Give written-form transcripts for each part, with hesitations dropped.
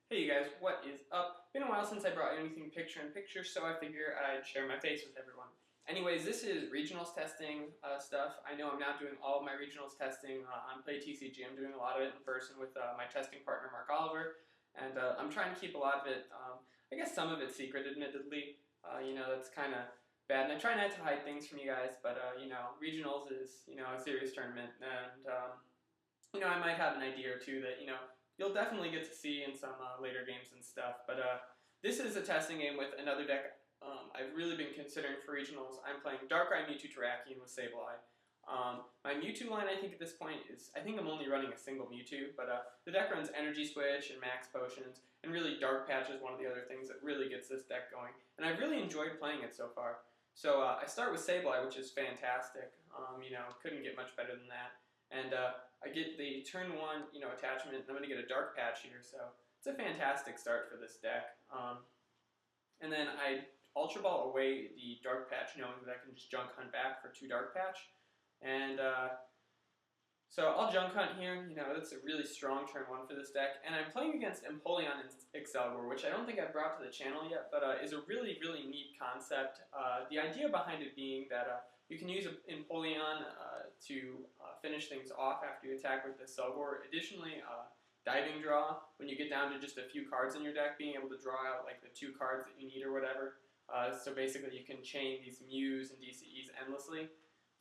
Hey you guys, what is up? Been a while since I brought anything picture-in-picture, so I figure I'd share my face with everyone. Anyways, this is regionals testing stuff. I know I'm not doing all of my regionals testing on PlayTCG. I'm doing a lot of it in person with my testing partner, Mark Oliver, and I'm trying to keep a lot of it, I guess some of it secret, admittedly. That's kind of bad, and I try not to hide things from you guys, but, regionals is, a serious tournament, and, I might have an idea or two that, you'll definitely get to see in some later games and stuff. But this is a testing game with another deck I've really been considering for regionals. I'm playing Darkrai, Mewtwo, Terrakion with Sableye. My Mewtwo line, I think at this point is, I think I'm only running a single Mewtwo, but the deck runs Energy Switch and Max Potions, and really Dark Patch is one of the other things that really gets this deck going. And I've really enjoyed playing it so far. So I start with Sableye, which is fantastic. Couldn't get much better than that. And I get the turn one, attachment, and I'm going to get a Dark Patch here, so it's a fantastic start for this deck. And then I Ultra Ball away the Dark Patch, knowing that I can just Junk Hunt back for 2 Dark Patch. And so I'll Junk Hunt here, that's a really strong turn 1 for this deck. And I'm playing against Empoleon and Exalgore, which I don't think I've brought to the channel yet, but is a really, really neat concept. The idea behind it being that you can use Empoleon to finish things off after you attack with the Accelgore. Additionally, Diving Draw, when you get down to just a few cards in your deck, being able to draw out like the 2 cards that you need or whatever. So basically you can chain these Mews and DCEs endlessly.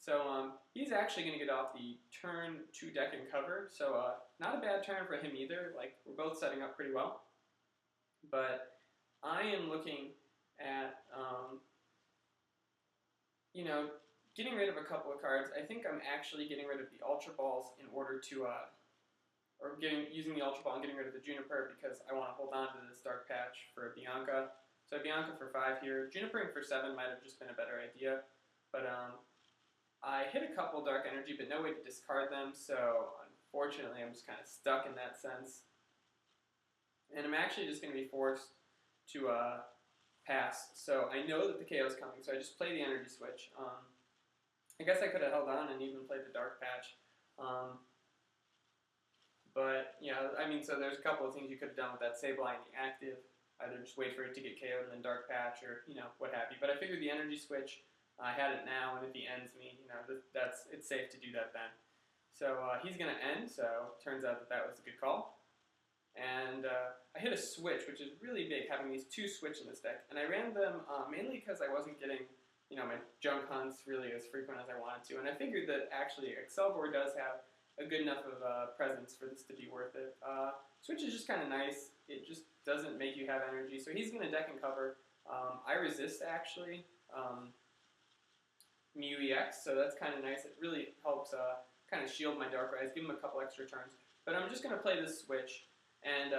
So he's actually going to get off the turn 2 deck and cover, so not a bad turn for him either. Like, we're both setting up pretty well. But I am looking at, getting rid of a couple of cards. I think I'm actually getting rid of the Ultra Balls in order to, using the Ultra Ball and getting rid of the Juniper because I want to hold on to this Dark Patch for Bianca. So Bianca for 5 here. Junipering for 7 might have just been a better idea. But I hit a couple Dark Energy, but no way to discard them, so unfortunately I'm just kind of stuck in that sense. And I'm actually just going to be forced to pass. So I know that the KO is coming, so I just play the Energy Switch. I guess I could have held on and even played the Dark Patch. But, so there's a couple of things you could have done with that Sableye in the active. Either just wait for it to get KO'd and then Dark Patch, or, what have you. But I figured the Energy Switch, I had it now, and if he ends me, it's safe to do that then. So he's going to end, so it turns out that was a good call. And I hit a switch, which is really big, having these 2 switch in this deck. And I ran them mainly because I wasn't getting, my Junk Hunts really as frequent as I wanted to. And I figured that actually Excelgore does have a good enough of a presence for this to be worth it. Switch is just kind of nice. It just doesn't make you have energy. So he's going to deck and cover. I resist, actually. Mew EX, so that's kind of nice. It really helps kind of shield my Darkrai's, give him a couple extra turns. But I'm just going to play this switch, and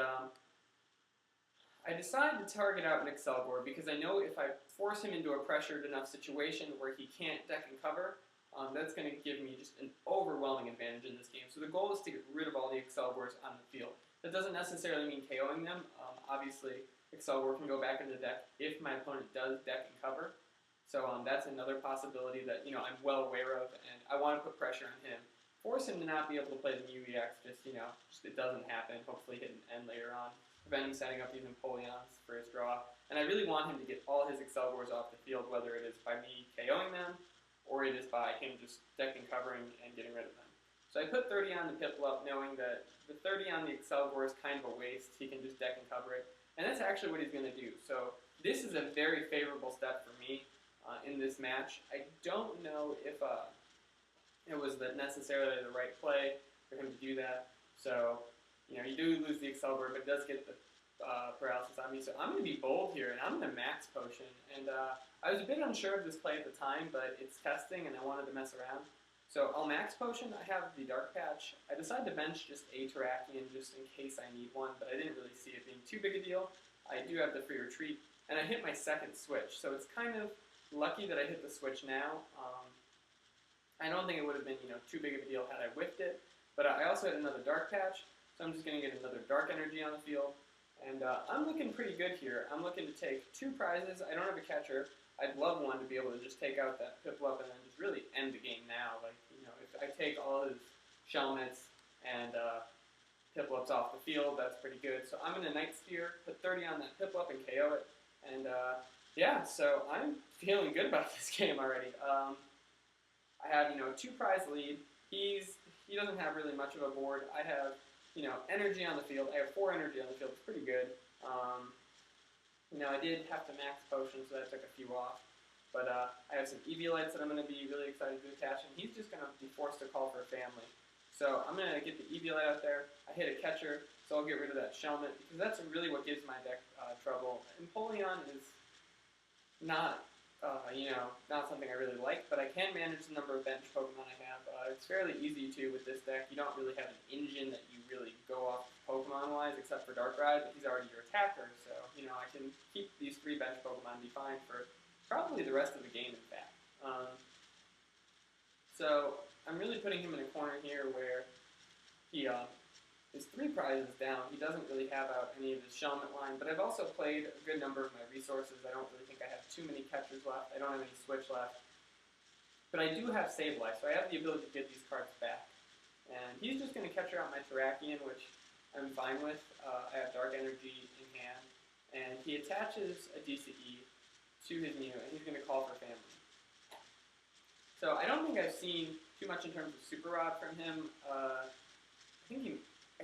I decide to target out an Excelgore because I know if I force him into a pressured enough situation where he can't deck and cover, that's going to give me just an overwhelming advantage in this game. So the goal is to get rid of all the Excelgores on the field. That doesn't necessarily mean KOing them. Obviously, Excelgore can go back in the deck if my opponent does deck and cover. So that's another possibility that I'm well aware of, and I want to put pressure on him. Force him to not be able to play the Mew EX, just it doesn't happen. Hopefully hit an end later on. Prevent him setting up these Empoleons for his draw. And I really want him to get all his Excelgores off the field, whether it is by me KOing them, or it is by him just decking, covering, and getting rid of them. So I put 30 on the Piplup, knowing that the 30 on the Excelgore is kind of a waste. He can just deck and cover it. And that's actually what he's going to do. So this is a very favorable step for me. In this match, I don't know if it was necessarily the right play for him to do that. So, you do lose the Accelgore, but it does get the paralysis on me. So I'm going to be bold here, and I'm going to Max Potion. And I was a bit unsure of this play at the time, but it's testing, and I wanted to mess around. So I'll Max Potion. I have the Dark Patch. I decided to bench just a Terrakion just in case I need one, but I didn't really see it being too big a deal. I do have the free retreat, and I hit my second switch. So it's kind of lucky that I hit the switch now. I don't think it would have been, too big of a deal had I whiffed it. But I also had another Dark Patch, so I'm just going to get another Dark Energy on the field. And I'm looking pretty good here. I'm looking to take 2 prizes. I don't have a catcher. I'd love one to be able to just take out that Piplup and then just really end the game now. Like, if I take all his Shelmets and Piplups off the field. That's pretty good. So I'm going to Night Steer, put 30 on that Piplup and KO it. And yeah, so I'm feeling good about this game already. I have, a 2-prize lead. He doesn't have really much of a board. I have, energy on the field. I have 4 energy on the field. It's pretty good. I did have to max potions, so I took a few off. But I have some Eviolites that I'm going to be really excited to attach, and he's just going to be forced to call for a family. So I'm going to get the Eviolite out there. I hit a catcher, so I'll get rid of that Shelmet, because that's really what gives my deck trouble. Empoleon is not, not something I really like, but I can manage the number of bench Pokemon I have. It's fairly easy to with this deck. You don't really have an engine that you really go off Pokemon-wise, except for Darkrai, but he's already your attacker, so, I can keep these 3 bench Pokemon and be fine for probably the rest of the game, in fact. So I'm really putting him in a corner here where he his 3 prizes down. He doesn't really have out any of his Shelmet line, but I've also played a good number of my resources. I don't really think I have too many catchers left. I don't have any Switch left. But I do have Sableye, so I have the ability to get these cards back. And he's just going to catcher out my Terrakion, which I'm fine with. I have Dark Energy in hand. And he attaches a DCE to his Mew, and he's going to call for family. So I don't think I've seen too much in terms of Super Rod from him. I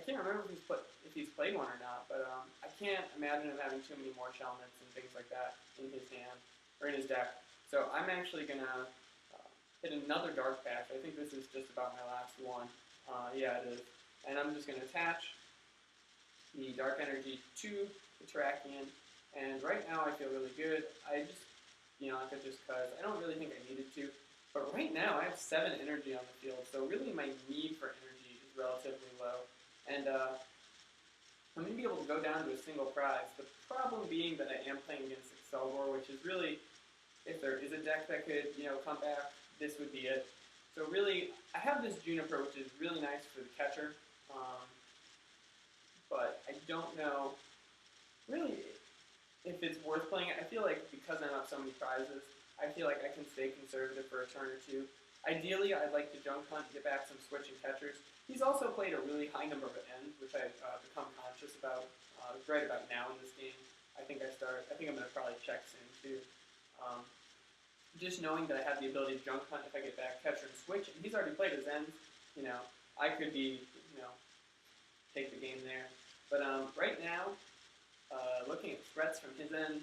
can't remember if he's played one or not, but I can't imagine him having too many more Shelmets and things like that in his hand, or in his deck. So I'm actually going to hit another Dark Patch. I think this is just about my last one. Yeah, it is. And I'm just going to attach the Dark Energy to the Terrakion. And right now I feel really good. I just, just because I don't really think I needed to. But right now I have 7 energy on the field, so really my need for energy is relatively low. And I'm going to be able to go down to a single prize. The problem being that I am playing against Exalted, which is really, if there is a deck that could, come back, this would be it. So really, I have this Juniper, which is really nice for the catcher. But I don't know, really, if it's worth playing it. I feel like because I'm up so many prizes, I feel like I can stay conservative for a turn or 2. Ideally, I'd like to junk hunt and get back some switching catchers. He's also played a really high number of ends, which I've become conscious about right about now in this game. I think I'm going to probably check soon too. Just knowing that I have the ability to junk hunt if I get back catcher and switch, and he's already played his ends, I could be, take the game there. But right now, looking at threats from his end,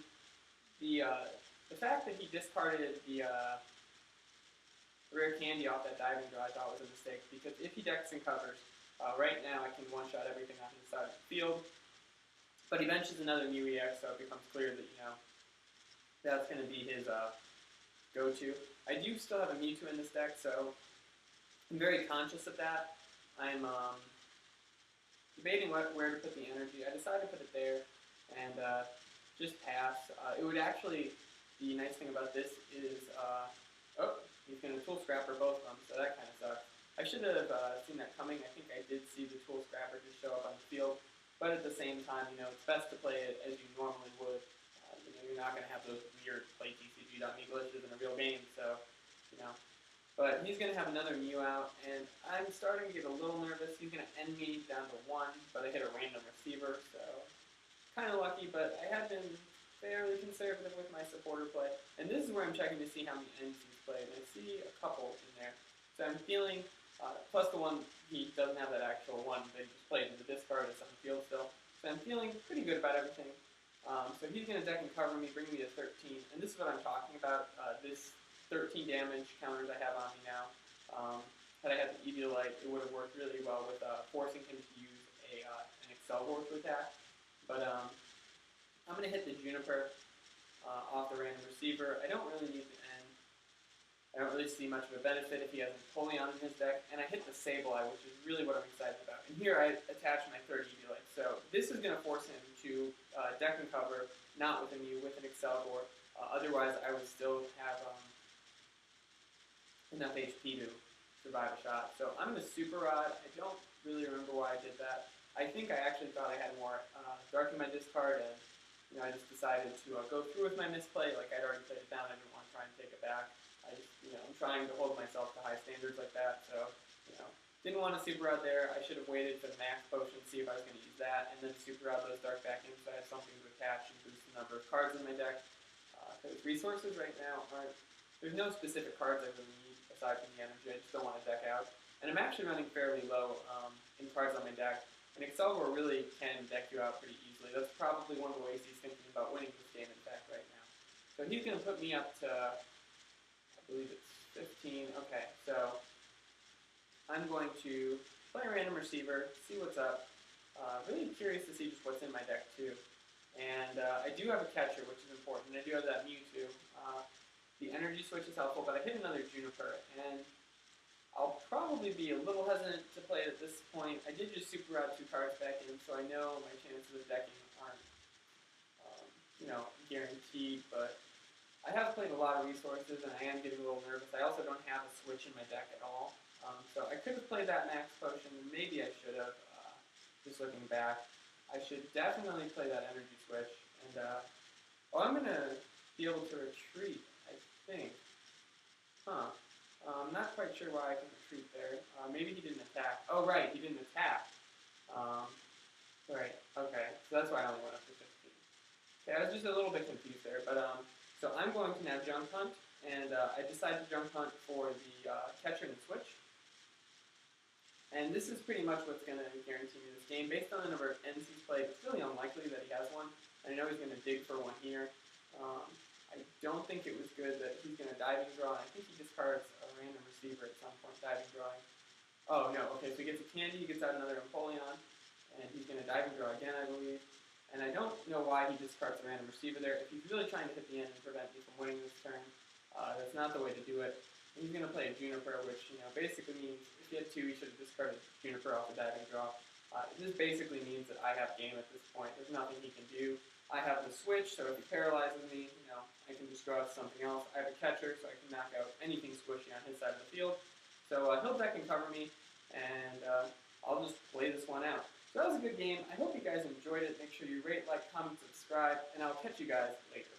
the fact that he discarded the rare candy off that diving draw I thought was a mistake, because if he decks and covers, right now I can one-shot everything on his side of the field. But he benches another Mew EX, so it becomes clear that, that's going to be his go-to. I do still have a Mewtwo in this deck, so I'm very conscious of that. I'm debating where to put the energy. I decided to put it there and just pass. It would actually, the nice thing about this is, he's going to Tool Scrapper both of them, so that kind of sucks. I should have seen that coming. I think I did see the Tool Scrapper just show up on the field, but at the same time, it's best to play it as you normally would. You're not going to have those weird PlayTCG.me glitches in a real game, so, But he's going to have another Mew out, and I'm starting to get a little nervous. He's going to end me down to 1, but I hit a random receiver, so kind of lucky, but I have been fairly conservative with my supporter play. And this is where I'm checking to see how many ends he's played, and I see a couple in there. So I'm feeling, plus the one, he doesn't have that actual one that he just played in the discard, it's on the field still. So I'm feeling pretty good about everything. So he's going to deck and cover me, bring me to 13, and this is what I'm talking about, this 13 damage counters I have on me now. Had I had the Eviolite, it would have worked really well with forcing him to use an Accelgore to attack. But I'm going to hit the Juniper off the random receiver. I don't really need the end. I don't really see much of a benefit if he has Empoleon in his deck. And I hit the Sableye, which is really what I'm excited about. And here I attach my third Eviolite. So this is going to force him to deck and cover, not with a Mew, with an Exalgore. Otherwise, I would still have enough HP to survive a shot. So I'm going to Super Rod. I don't really remember why I did that. I think I actually thought I had more Dark in my discard, and I just decided to go through with my misplay. Like, I'd already played it down. I didn't want to try and take it back. I just, I'm trying to hold myself to high standards like that. So, Didn't want to super out there. I should have waited for the max potion to see if I was going to use that, and then super out those dark back in so I had something to attach and boost the number of cards in my deck. Because resources right now aren't, there's no specific cards I really need aside from the energy. I just don't want to deck out. And I'm actually running fairly low in cards on my deck. And Exalgore really can deck you out pretty easily. That's probably one of the ways he's thinking about winning this game, in fact, right now. So he's going to put me up to, I believe it's 15. Okay, so I'm going to play a random receiver, see what's up. Really curious to see just what's in my deck, too. And I do have a catcher, which is important. I do have that Mewtwo. The energy switch is helpful, but I hit another Juniper, and I'll probably be a little hesitant to play it at this point. I did just super out 2 cards back in, so I know my chances of decking aren't, guaranteed, but I have played a lot of resources, and I am getting a little nervous. I also don't have a switch in my deck at all. So I could have played that max potion, and maybe I should have, just looking back. I should definitely play that energy switch, and I'm going to be able to retreat, I think. I'm not quite sure why I can retreat there. Maybe he didn't attack. Oh, right, he didn't attack. Right, okay, so that's why I only went up to 15. Okay, I was just a little bit confused there, but so I'm going to now junk hunt, and I decided to junk hunt for the catcher and switch. And this is pretty much what's going to guarantee me this game. Based on the number of ends he's played, it's really unlikely that he has one. And I know he's going to dig for one here. I don't think it was good that he's going to diving draw. And I think he discards a random receiver at some point, diving drawing. Oh, no. Okay, so he gets a candy, he gets out another Empoleon, and he's going to diving draw again, I believe. And I don't know why he discards a random receiver there. If he's really trying to hit the end and prevent me from winning this turn, that's not the way to do it. And he's going to play a Juniper, which basically means if he had 2, he should have discarded Juniper off the diving draw. This basically means that I have game at this point. There's nothing he can do. I have the switch, so if he paralyzes me, I can just draw something else. I have a catcher, so I can knock out anything squishy on his side of the field. So he'll deck and cover me, and I'll just play this one out. So that was a good game. I hope you guys enjoyed it. Make sure you rate, like, comment, subscribe, and I'll catch you guys later.